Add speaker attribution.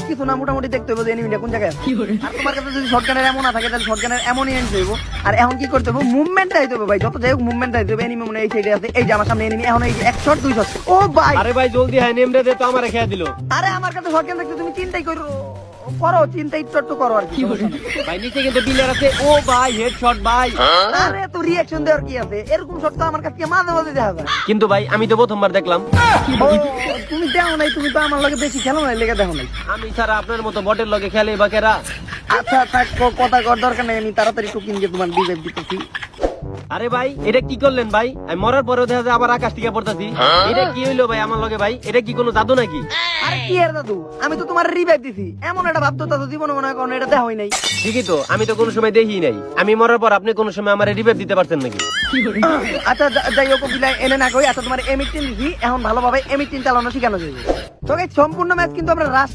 Speaker 1: কিছু না, মোটামুটি দেখতে হবে যে এনিমিটা কোন জায়গায় আছে। আর তোমার কাছে যদি শটগানের এমন না থাকে তাহলে শটগানের এমনই এন্ড হইব। আর এখন কি করতে হবে, মুভমেন্টটা দিতে হবে ভাই, যত যাই হোক মুভমেন্টটা দিতে হবে। এনিমি মনে হয় এই সাইডে আছে, এই যে আমার সামনে এনিমি, এখন এই যে এক শট দুই শট। ও ভাই,
Speaker 2: আরে ভাই জলদি হয়, নেমরে দে তো, আমারে খেয়া দিল।
Speaker 1: আরে আমার কাছে শটগান থাকতে তুমি চিন্তাই করো, চিন্তা একটু করো আর কি।
Speaker 2: ভাই নিচে কিন্তু ডিলার আছে। ও ভাই হেডশট ভাই।
Speaker 1: আরে তো রিঅ্যাকশন দেওয়ার কি আছে, এরকম শট তো আমার কাছে মাঝে মাঝে দেখা যায়।
Speaker 2: কিন্তু ভাই আমি তো প্রথমবার দেখলাম।
Speaker 1: ও, তুমি দেখো নাই, তুমি তো আমার লগে বেশি খেলো নাই, লেগে দেখো নাই।
Speaker 2: আমি ছাড়া আপনার মতো বটের লগে খেলে বা কেরা।
Speaker 1: আচ্ছা থাক, কথা কর দরকার নাই, আমি তাড়াতাড়ি কুকিং দিয়ে তোমার রিভাইভ দিতেছি।
Speaker 2: আরে ভাই এটা কি করলেন ভাই? আমি মরার পরেও দেখা যায় আবার আকাশ থেকে পড়তাছি। এটা কি হইলো ভাই আমার লগে ভাই? এটা কি কোনো জাদু নাকি?
Speaker 1: আরে কি এর দাদু, আমি তো তোমার রিভাইভ দিছি, এমন একটা ভাবতো তো জীবনে মনে হয় কোনো এটা দেখাই নাই।
Speaker 2: ঠিকই তো, আমি তো কোনো সময় দেখি নাই। আমি মরার পর আপনি কোনো সময় আমার রিভাইভ দিতে পারছেন নাকি?
Speaker 1: আচ্ছা যাই হোক, বিলাই এনে না কই। আচ্ছা তোমার M18 দিছি, এখন ভালোভাবে M18 চালানো শিখানো যাবে। তো গাইস, সম্পূর্ণ ম্যাচ কিন্তু আমরা রাশ